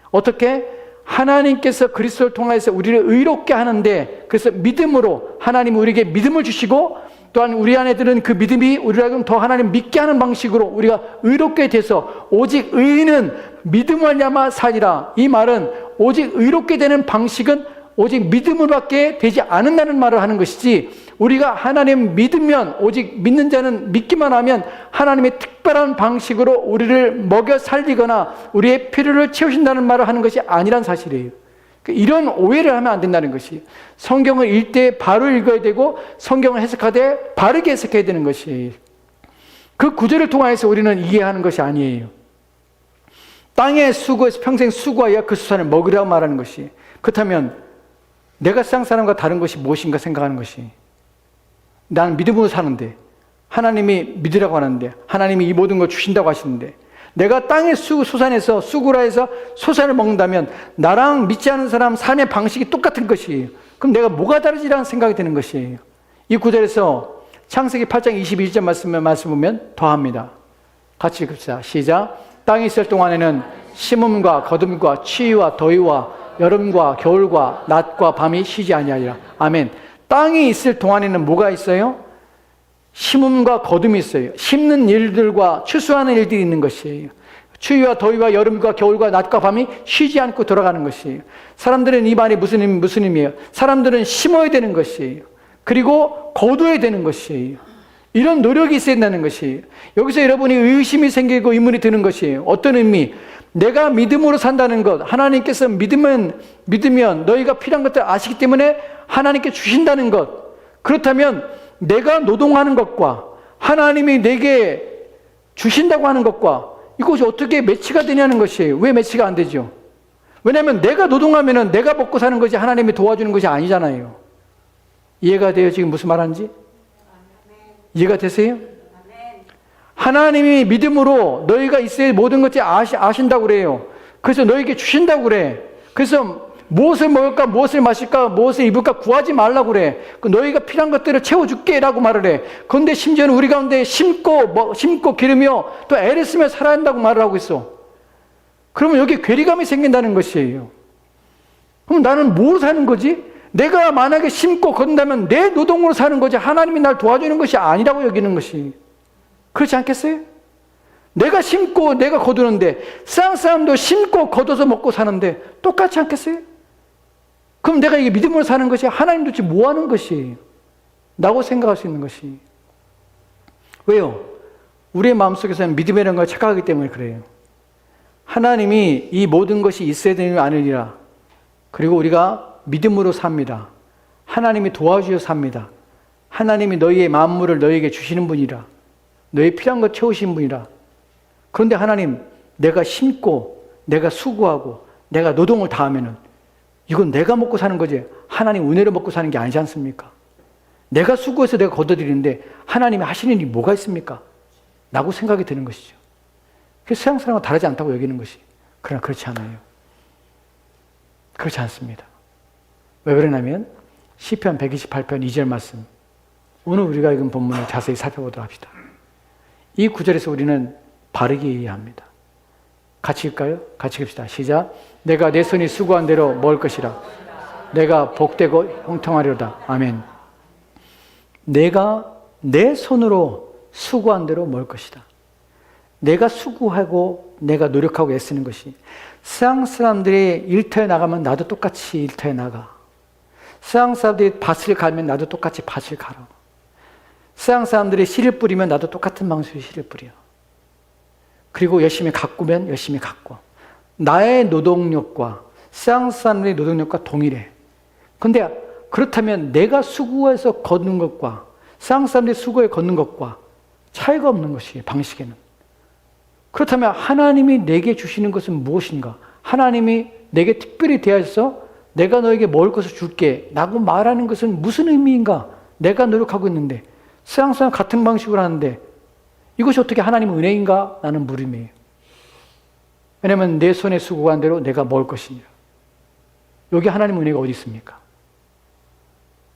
어떻게? 하나님께서 그리스도를 통해서 우리를 의롭게 하는데, 그래서 믿음으로 하나님이 우리에게 믿음을 주시고, 또한 우리 안에 드는 그 믿음이 우리를 더 하나님 믿게 하는 방식으로 우리가 의롭게 돼서, 오직 의인은 믿음을 말미암아 살리라. 이 말은 오직 의롭게 되는 방식은 오직 믿음으로밖에 되지 않는다는 말을 하는 것이지, 우리가 하나님 믿으면, 오직 믿는 자는 믿기만 하면 하나님의 특별한 방식으로 우리를 먹여 살리거나 우리의 필요를 채우신다는 말을 하는 것이 아니란 사실이에요. 이런 오해를 하면 안 된다는 것이, 성경을 읽을 때 바로 읽어야 되고 성경을 해석하되 바르게 해석해야 되는 것이에요. 그 구절을 통해서 우리는 이해하는 것이 아니에요. 땅에 수고해서 평생 수고하여 그 수산을 먹으라고 말하는 것이, 그렇다면 내가 세상 사람과 다른 것이 무엇인가 생각하는 것이, 나는 믿음으로 사는데, 하나님이 믿으라고 하는데, 하나님이 이 모든 걸 주신다고 하시는데, 내가 땅의 수산에서 수구라 해서 소산을 먹는다면 나랑 믿지 않은 사람 삶의 방식이 똑같은 것이에요. 그럼 내가 뭐가 다르지라는 생각이 드는 것이에요. 이 구절에서 창세기 8장 22절 말씀 보면 더합니다. 같이 읽읍시다. 시작. 땅에 있을 동안에는 심음과 거둠과 추위와 더위와 여름과 겨울과 낮과 밤이 쉬지 아니하리라. 아멘. 땅에 있을 동안에는 뭐가 있어요? 심음과 거둠이 있어요. 심는 일들과 추수하는 일들이 있는 것이에요. 추위와 더위와 여름과 겨울과 낮과 밤이 쉬지 않고 돌아가는 것이에요. 사람들은 이 말이 무슨 의미예요? 사람들은 심어야 되는 것이에요. 그리고 거두어야 되는 것이에요. 이런 노력이 있어야 된다는 것이에요. 여기서 여러분이 의심이 생기고 의문이 드는 것이에요. 어떤 의미? 내가 믿음으로 산다는 것, 하나님께서 믿으면 너희가 필요한 것들 아시기 때문에 하나님께 주신다는 것, 그렇다면 내가 노동하는 것과 하나님이 내게 주신다고 하는 것과 이것이 어떻게 매치가 되냐는 것이에요. 왜 매치가 안 되죠? 왜냐하면 내가 노동하면 내가 먹고 사는 것이 하나님이 도와주는 것이 아니잖아요. 이해가 돼요? 지금 무슨 말하는지? 이해가 되세요? 하나님이 믿음으로 너희가 있어야 모든 것을 아신다고 그래요. 그래서 너희에게 주신다고 그래. 그래서 무엇을 먹을까, 무엇을 마실까, 무엇을 입을까 구하지 말라고 그래. 너희가 필요한 것들을 채워줄게 라고 말을 해. 그런데 심지어는 우리 가운데 심고 기르며 또 애를 쓰며 살아야 한다고 말을 하고 있어. 그러면 여기 괴리감이 생긴다는 것이에요. 그럼 나는 뭐로 사는 거지? 내가 만약에 심고 거둔다면 내 노동으로 사는 거지, 하나님이 날 도와주는 것이 아니라고 여기는 것이, 그렇지 않겠어요? 내가 심고 내가 거두는데 세상 사람도 심고 거둬서 먹고 사는데 똑같지 않겠어요? 그럼 내가 이게 믿음으로 사는 것이 하나님 도대체 뭐 하는 것이 라고 생각할 수 있는 것이. 왜요? 우리의 마음속에서는 믿음이라는 걸 착각하기 때문에 그래요. 하나님이 이 모든 것이 있어야 되는 아니라, 그리고 우리가 믿음으로 삽니다. 하나님이 도와주셔서 삽니다. 하나님이 너희의 만물을 너희에게 주시는 분이라, 너희 필요한 것 채우신 분이라. 그런데 하나님, 내가 심고 내가 수고하고 내가 노동을 다하면은 이건 내가 먹고 사는 거지 하나님 은혜로 먹고 사는 게 아니지 않습니까? 내가 수고해서 내가 거둬들이는데 하나님이 하시는 일이 뭐가 있습니까? 라고 생각이 드는 것이죠. 그래서 세상 사람과 다르지 않다고 여기는 것이. 그러나 그렇지 않아요. 그렇지 않습니다. 왜 그러냐면 시편 128편 2절 말씀, 오늘 우리가 읽은 본문을 자세히 살펴보도록 합시다. 이 구절에서 우리는 바르게 이해합니다. 같이 읽을까요? 같이 읽읍시다. 시작. 내가 내 손이 수고한 대로 먹을 것이라. 내가 복되고 형통하리로다. 아멘. 내가 내 손으로 수고한 대로 먹을 것이다. 내가 수고하고 내가 노력하고 애쓰는 것이, 세상 사람들이 일터에 나가면 나도 똑같이 일터에 나가. 세상 사람들이 밭을 갈면 나도 똑같이 밭을 갈아. 세상 사람들이 씨를 뿌리면 나도 똑같은 방식으로 씨를 뿌려. 그리고 열심히 가꾸면 열심히 가꿔. 나의 노동력과 세상 사람들의 노동력과 동일해. 그런데 그렇다면 내가 수고해서 걷는 것과 세상 사람들이 수고해 걷는 것과 차이가 없는 것이에요. 방식에는. 그렇다면 하나님이 내게 주시는 것은 무엇인가? 하나님이 내게 특별히 대하여서 내가 너에게 먹을 것을 줄게 라고 말하는 것은 무슨 의미인가? 내가 노력하고 있는데 세상 사람 같은 방식으로 하는데 이것이 어떻게 하나님의 은혜인가? 라는 물음이에요. 왜냐하면 내 손에 수고한 대로 내가 먹을 것이니라. 여기 하나님의 은혜가 어디 있습니까?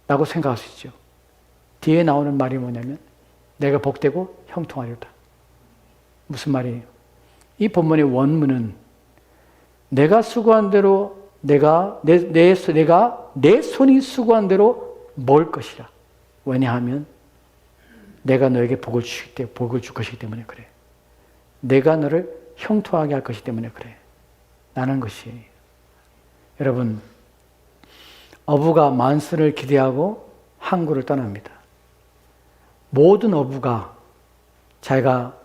라고 생각할 수 있죠. 뒤에 나오는 말이 뭐냐면 내가 복되고 형통하리로다. 무슨 말이에요? 이 본문의 원문은 내가 수고한 대로 내가 내 손이 수고한 대로 먹을 것이라. 왜냐하면 내가 너에게 복을 줄 것이기 때문에 그래. 내가 너를 형통하게 할 것이기 때문에 그래. 라는 것이. 여러분, 어부가 만선을 기대하고 항구를 떠납니다. 모든 어부가 자기가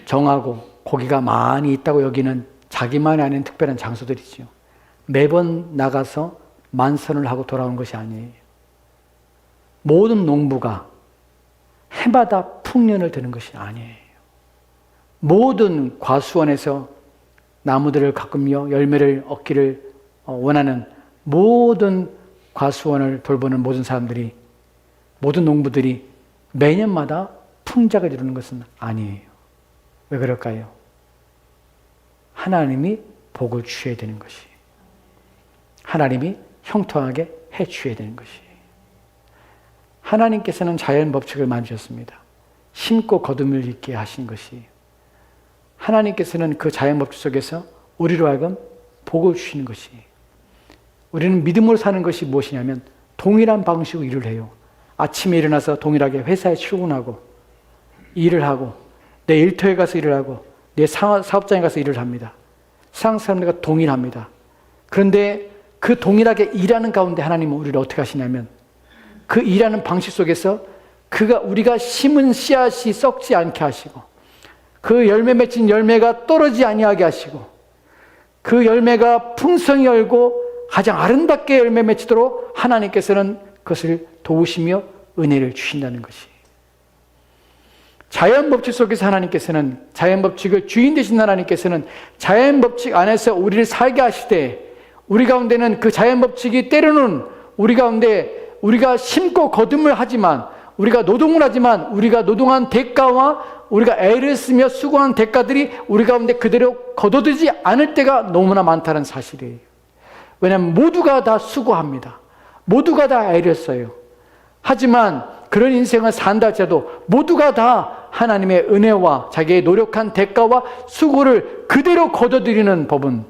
정하고 고기가 많이 있다고 여기는 자기만이 아닌 특별한 장소들이지요. 매번 나가서 만선을 하고 돌아오는 것이 아니에요. 모든 농부가 해마다 풍년을 드는 것이 아니에요. 모든 과수원에서 나무들을 가꾸며 열매를 얻기를 원하는 모든 과수원을 돌보는 모든 사람들이, 모든 농부들이 매년마다 풍작을 이루는 것은 아니에요. 왜 그럴까요? 하나님이 복을 주셔야 되는 것이, 하나님이 형통하게 해 주셔야 되는 것이. 하나님께서는 자연 법칙을 만드셨습니다. 심고 거둠을 있게 하신 것이. 하나님께서는 그 자연 법칙 속에서 우리로 하여금 복을 주시는 것이. 우리는 믿음으로 사는 것이 무엇이냐면 동일한 방식으로 일을 해요. 아침에 일어나서 동일하게 회사에 출근하고 일을 하고 내 일터에 가서 일을 하고 내 사업장에 가서 일을 합니다. 세상 사람들과 동일합니다. 그런데 그 동일하게 일하는 가운데 하나님은 우리를 어떻게 하시냐면 그 일하는 방식 속에서 우리가 심은 씨앗이 썩지 않게 하시고 그 열매 맺힌 열매가 떨어지지 아니하게 하시고 그 열매가 풍성히 열고 가장 아름답게 열매 맺히도록 하나님께서는 그것을 도우시며 은혜를 주신다는 것이. 자연법칙 속에서 하나님께서는, 자연법칙을 주인 되신 하나님께서는 자연법칙 안에서 우리를 살게 하실 때 우리 가운데는 그 자연법칙이 때로는 우리 가운데 우리가 심고 거둠을 하지만, 우리가 노동을 하지만 우리가 노동한 대가와 우리가 애를 쓰며 수고한 대가들이 우리 가운데 그대로 거둬들지 않을 때가 너무나 많다는 사실이에요. 왜냐하면 모두가 다 수고합니다. 모두가 다 애를 써요. 하지만 그런 인생을 산다 할지라도 모두가 다 하나님의 은혜와 자기의 노력한 대가와 수고를 그대로 거둬들이는 법은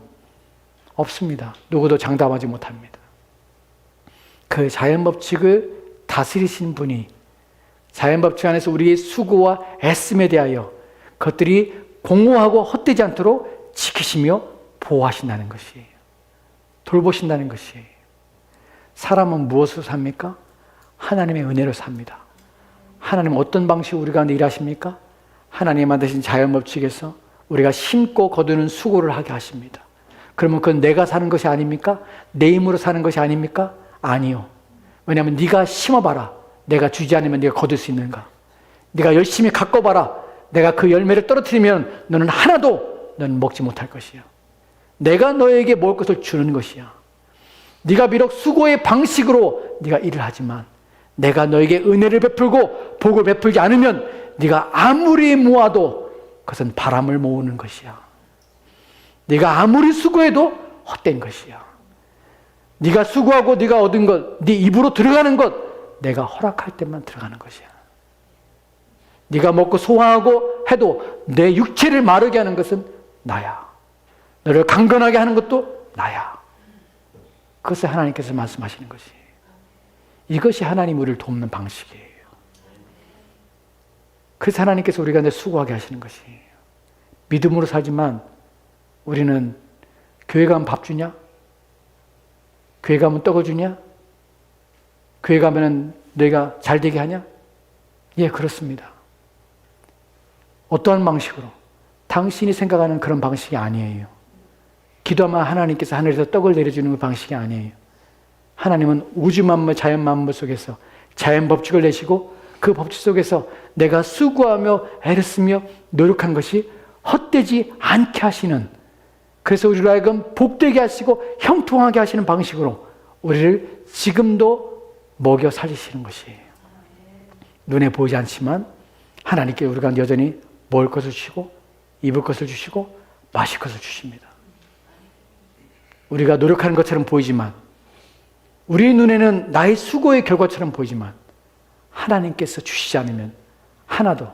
없습니다. 누구도 장담하지 못합니다. 그 자연법칙을 다스리신 분이 자연법칙 안에서 우리의 수고와 애씀에 대하여 그것들이 공허하고 헛되지 않도록 지키시며 보호하신다는 것이에요. 돌보신다는 것이에요. 사람은 무엇으로 삽니까? 하나님의 은혜로 삽니다. 하나님은 어떤 방식으로 우리 가운데 일하십니까? 하나님 만드신 자연법칙에서 우리가 심고 거두는 수고를 하게 하십니다. 그러면 그건 내가 사는 것이 아닙니까? 내 힘으로 사는 것이 아닙니까? 아니요. 왜냐하면 네가 심어봐라. 내가 주지 않으면 네가 거둘 수 있는가? 네가 열심히 가꿔봐라. 내가 그 열매를 떨어뜨리면 너는 하나도 너는 먹지 못할 것이야. 내가 너에게 먹을 것을 주는 것이야. 네가 비록 수고의 방식으로 네가 일을 하지만 내가 너에게 은혜를 베풀고 복을 베풀지 않으면 네가 아무리 모아도 그것은 바람을 모으는 것이야. 네가 아무리 수고해도 헛된 것이야. 네가 수고하고 네가 얻은 것, 네 입으로 들어가는 것 내가 허락할 때만 들어가는 것이야. 네가 먹고 소화하고 해도 내 육체를 마르게 하는 것은 나야. 너를 강건하게 하는 것도 나야. 그것을 하나님께서 말씀하시는 것이에요. 이것이 하나님 우리를 돕는 방식이에요. 그래서 하나님께서 우리가 내 수고하게 하시는 것이에요. 믿음으로 살지만 우리는 교회 가면 밥 주냐? 교회 가면 떡을 주냐? 교회 가면 너희가 잘 되게 하냐? 예, 그렇습니다. 어떠한 방식으로? 당신이 생각하는 그런 방식이 아니에요. 기도하면 하나님께서 하늘에서 떡을 내려주는 방식이 아니에요. 하나님은 우주 만물, 자연 만물 속에서 자연 법칙을 내시고 그 법칙 속에서 내가 수고하며 애를 쓰며 노력한 것이 헛되지 않게 하시는, 그래서 우리로 하여금 복되게 하시고 형통하게 하시는 방식으로 우리를 지금도 먹여 살리시는 것이에요. 눈에 보이지 않지만 하나님께 우리가 여전히 먹을 것을 주시고 입을 것을 주시고 마실 것을 주십니다. 우리가 노력하는 것처럼 보이지만, 우리 눈에는 나의 수고의 결과처럼 보이지만 하나님께서 주시지 않으면 하나도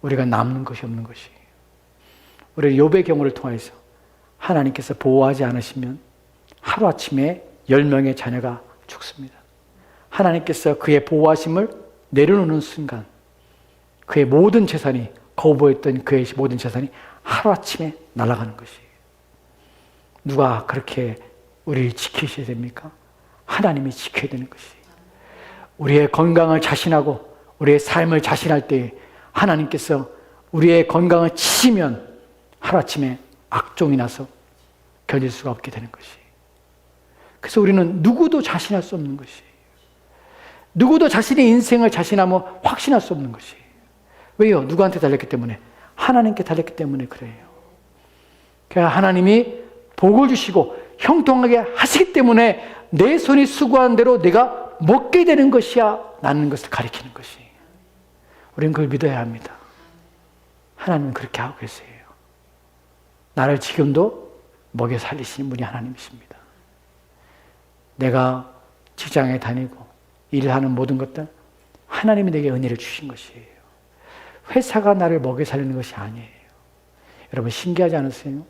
우리가 남는 것이 없는 것이에요. 우리 욥의 경우를 통해서 하나님께서 보호하지 않으시면 하루아침에 10명의 자녀가 죽습니다. 하나님께서 그의 보호하심을 내려놓는 순간 그의 모든 재산이, 거부했던 그의 모든 재산이 하루아침에 날아가는 것이에요. 누가 그렇게 우리를 지키셔야 됩니까? 하나님이 지켜야 되는 것이에요. 우리의 건강을 자신하고 우리의 삶을 자신할 때 하나님께서 우리의 건강을 치시면 하루아침에 악종이 나서 견딜 수가 없게 되는 것이에요. 그래서 우리는 누구도 자신할 수 없는 것이에요. 누구도 자신의 인생을 자신하며 확신할 수 없는 것이에요. 왜요? 누구한테 달렸기 때문에? 하나님께 달렸기 때문에 그래요. 그러니까 하나님이 복을 주시고 형통하게 하시기 때문에 내 손이 수고한 대로 내가 먹게 되는 것이야 라는 것을 가리키는 것이에요. 우리는 그걸 믿어야 합니다. 하나님은 그렇게 하고 계세요. 나를 지금도 먹여 살리시는 분이 하나님이십니다. 내가 직장에 다니고 일하는 모든 것들 하나님이 내게 은혜를 주신 것이에요. 회사가 나를 먹여 살리는 것이 아니에요. 여러분 신기하지 않으세요?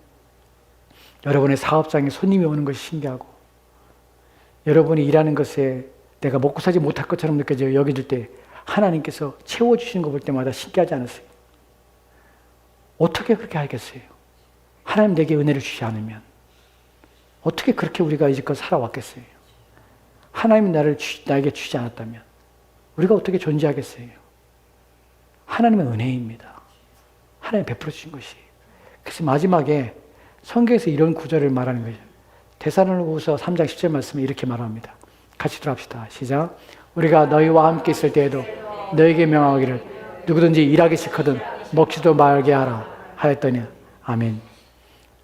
여러분의 사업장에 손님이 오는 것이 신기하고 여러분이 일하는 것에 내가 먹고 살지 못할 것처럼 여겨질 때 하나님께서 채워주시는 거 볼 때마다 신기하지 않으세요? 어떻게 그렇게 하겠어요? 하나님 내게 은혜를 주지 않으면 어떻게 그렇게 우리가 이제껏 살아왔겠어요? 하나님이 나에게 주지 않았다면 우리가 어떻게 존재하겠어요? 하나님의 은혜입니다. 하나님 베풀어 주신 것이. 그래서 마지막에 성경에서 이런 구절을 말하는 거죠. 데살로니가후서 3장 10절 말씀에 이렇게 말합니다. 같이 들어갑시다. 시작. 우리가 너희와 함께 있을 때에도 너희에게 명하기를 누구든지 일하기 싫거든 먹지도 말게 하라 하였더니 아멘.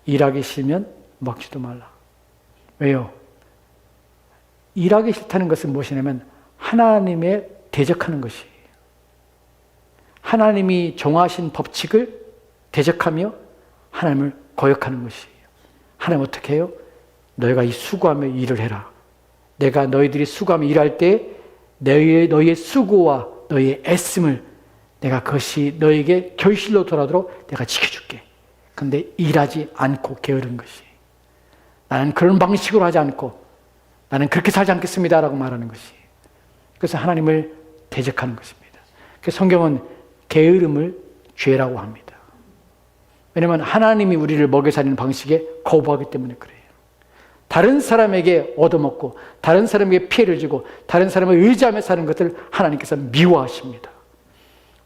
일하기 싫으면 먹지도 말라. 왜요? 일하기 싫다는 것은 무엇이냐면 하나님의 대적하는 것이에요. 하나님이 정하신 법칙을 대적하며 하나님을 거역하는 것이에요. 하나님 어떻게 해요? 너희가 이 수고하며 일을 해라. 내가 너희들이 수고하며 일할 때 너희의 수고와 너희의 애씀을 내가 그것이 너희에게 결실로 돌아오도록 내가 지켜줄게. 그런데 일하지 않고 게으른 것이 나는 그런 방식으로 하지 않고 나는 그렇게 살지 않겠습니다 라고 말하는 것이 그래서 하나님을 대적하는 것입니다. 그래서 성경은 게으름을 죄라고 합니다. 왜냐하면 하나님이 우리를 먹여 살리는 방식에 거부하기 때문에 그래요. 다른 사람에게 얻어먹고 다른 사람에게 피해를 주고 다른 사람을 의지하며 사는 것을 하나님께서 미워하십니다.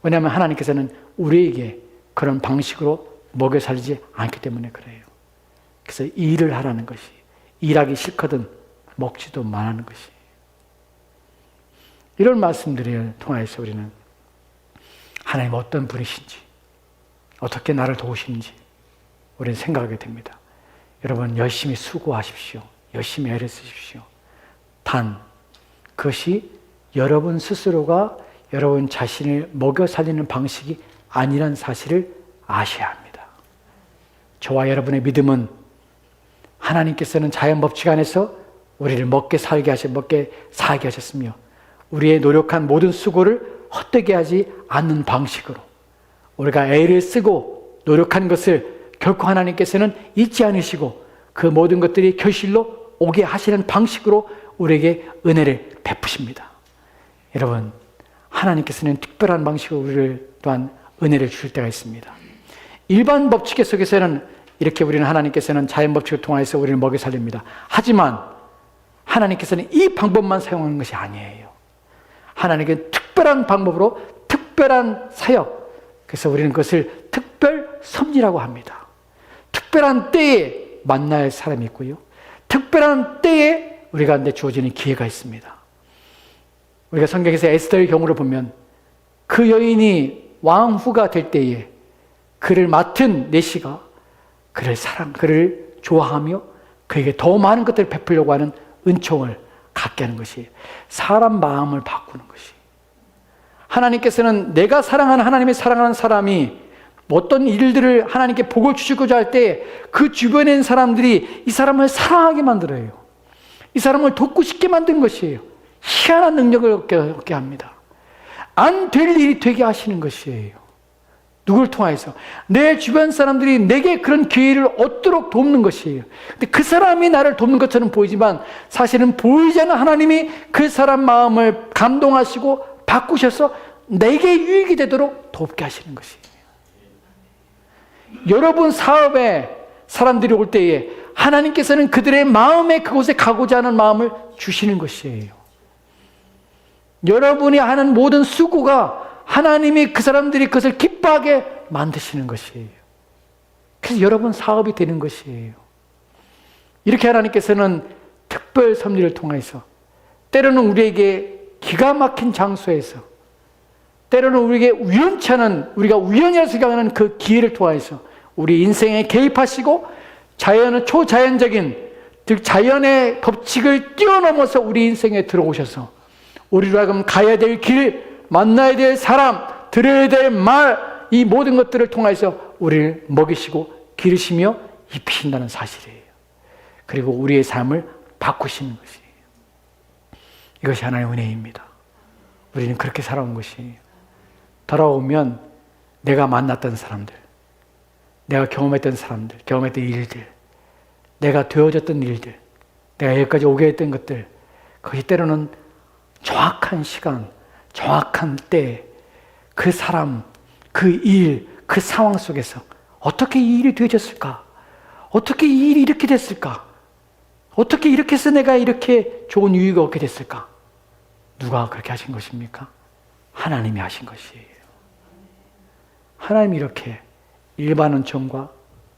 왜냐하면 하나님께서는 우리에게 그런 방식으로 먹여 살리지 않기 때문에 그래요. 그래서 일을 하라는 것이 일하기 싫거든 먹지도 말라는 것이 이런 말씀들을 통해서 우리는 하나님 어떤 분이신지 어떻게 나를 도우시는지 우리는 생각하게 됩니다. 여러분 열심히 수고하십시오. 열심히 애를 쓰십시오. 단 그것이 여러분 스스로가 여러분 자신을 먹여 살리는 방식이 아니란 사실을 아셔야 합니다. 저와 여러분의 믿음은 하나님께서는 자연 법칙 안에서 우리를 먹게 살게 하셨으며 우리의 노력한 모든 수고를 헛되게 하지 않는 방식으로 우리가 애를 쓰고 노력하는 것을 결코 하나님께서는 잊지 않으시고 그 모든 것들이 결실로 오게 하시는 방식으로 우리에게 은혜를 베푸십니다. 여러분 하나님께서는 특별한 방식으로 우리를 또한 은혜를 주실 때가 있습니다. 일반 법칙 속에서는 이렇게 우리는 하나님께서는 자연 법칙을 통해서 우리를 먹여 살립니다. 하지만 하나님께서는 이 방법만 사용하는 것이 아니에요. 하나님께서는 특별한 방법으로 특별한 사역, 그래서 우리는 그것을 특별 섭리라고 합니다. 특별한 때에 만나야 할 사람이 있고요. 특별한 때에 우리가 주어지는 기회가 있습니다. 우리가 성경에서 에스더의 경우를 보면 그 여인이 왕후가 될 때에 그를 맡은 내시가 그를 좋아하며 그에게 더 많은 것들을 베풀려고 하는 은총을 갖게 하는 것이 사람 마음을 바꾸는 것이 하나님께서는 내가 사랑하는 하나님의 사랑하는 사람이 어떤 일들을 하나님께 복을 주시고자 할 때 그 주변에 있는 사람들이 이 사람을 사랑하게 만들어요. 이 사람을 돕고 싶게 만든 것이에요. 희한한 능력을 얻게 합니다. 안 될 일이 되게 하시는 것이에요. 누굴 통하여서? 내 주변 사람들이 내게 그런 기회를 얻도록 돕는 것이에요. 근데 그 사람이 나를 돕는 것처럼 보이지만 사실은 보이지 않는 하나님이 그 사람 마음을 감동하시고 바꾸셔서 내게 유익이 되도록 돕게 하시는 것이에요. 여러분 사업에 사람들이 올 때에 하나님께서는 그들의 마음에 그곳에 가고자 하는 마음을 주시는 것이에요. 여러분이 하는 모든 수고가 하나님이 그 사람들이 그것을 기뻐하게 만드시는 것이에요. 그래서 여러분 사업이 되는 것이에요. 이렇게 하나님께서는 특별 섭리를 통해서 때로는 우리에게 기가 막힌 장소에서 때로는 우리에게 우연치 않은 우리가 우연이라고 생각하는 그 기회를 통해서 우리 인생에 개입하시고 자연은 초자연적인 즉 자연의 법칙을 뛰어넘어서 우리 인생에 들어오셔서 우리로 하여금 가야 될 길, 만나야 될 사람, 들어야 될 말, 이 모든 것들을 통해서 우리를 먹이시고 기르시며 입히신다는 사실이에요. 그리고 우리의 삶을 바꾸시는 것이에요. 이것이 하나님의 은혜입니다. 우리는 그렇게 살아온 것이에요. 돌아오면 내가 만났던 사람들, 내가 경험했던 사람들, 경험했던 일들, 내가 되어졌던 일들, 내가 여기까지 오게 했던 것들, 그것이 때로는 정확한 시간, 정확한 때, 그 사람, 그 일, 그 상황 속에서 어떻게 이 일이 되어졌을까? 어떻게 이 일이 이렇게 됐을까? 어떻게 이렇게 해서 내가 이렇게 좋은 유익을 얻게 됐을까? 누가 그렇게 하신 것입니까? 하나님이 하신 것이에요. 하나님이 이렇게 일반 은총과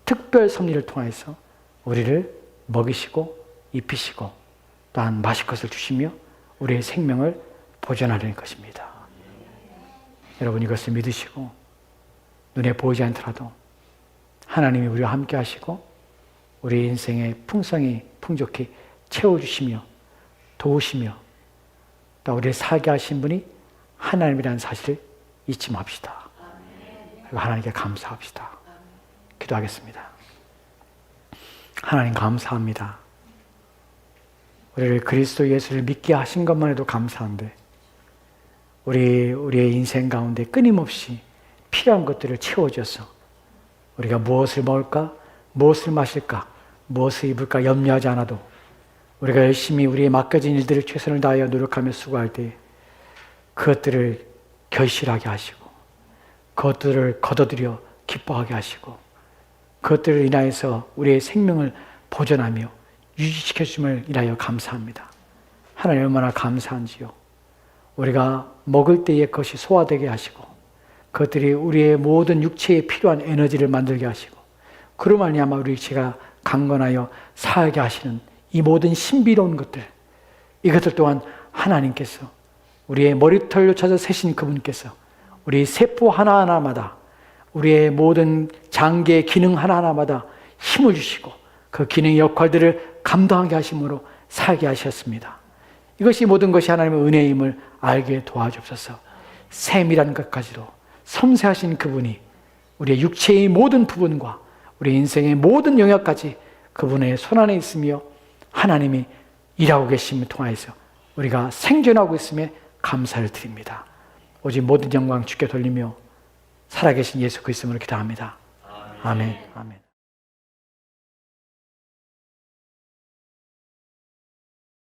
특별 섭리를 통해서 우리를 먹이시고 입히시고 또한 마실 것을 주시며 우리의 생명을 보존하려는 것입니다. 여러분 이것을 믿으시고 눈에 보이지 않더라도 하나님이 우리와 함께 하시고 우리 인생의 풍성히 풍족히 채워주시며 도우시며 또 우리를 살게 하신 분이 하나님이라는 사실을 잊지 맙시다. 그리고 하나님께 감사합시다. 기도하겠습니다. 하나님 감사합니다. 우리를 그리스도 예수를 믿게 하신 것만 해도 감사한데 우리의 인생 가운데 끊임없이 필요한 것들을 채워줘서 우리가 무엇을 먹을까, 무엇을 마실까, 무엇을 입을까 염려하지 않아도 우리가 열심히 우리의 맡겨진 일들을 최선을 다하여 노력하며 수고할 때 그것들을 결실하게 하시고 그것들을 거둬들여 기뻐하게 하시고 그것들을 인하여서 우리의 생명을 보존하며 유지시켜 주심을 인하여 감사합니다. 하나님 얼마나 감사한지요. 우리가 먹을 때에 그것이 소화되게 하시고 그것들이 우리의 모든 육체에 필요한 에너지를 만들게 하시고 그로 말미암아 우리 육체가 강건하여 살게 하시는 이 모든 신비로운 것들, 이것들 또한 하나님께서 우리의 머리털로 찾아 세신 그분께서 우리 세포 하나하나마다 우리의 모든 장기의 기능 하나하나마다 힘을 주시고 그 기능의 역할들을 감당하게 하심으로 살게 하셨습니다. 이것이 모든 것이 하나님의 은혜임을 알게 도와주옵소서. 셈이라는 것까지도 섬세하신 그분이 우리의 육체의 모든 부분과 우리 인생의 모든 영역까지 그분의 손안에 있으며 하나님이 일하고 계심을 통하여서 우리가 생존하고 있음에 감사를 드립니다. 오직 모든 영광 주께 돌리며 살아계신 예수 그리스도로 기도합니다. 아멘. 아멘.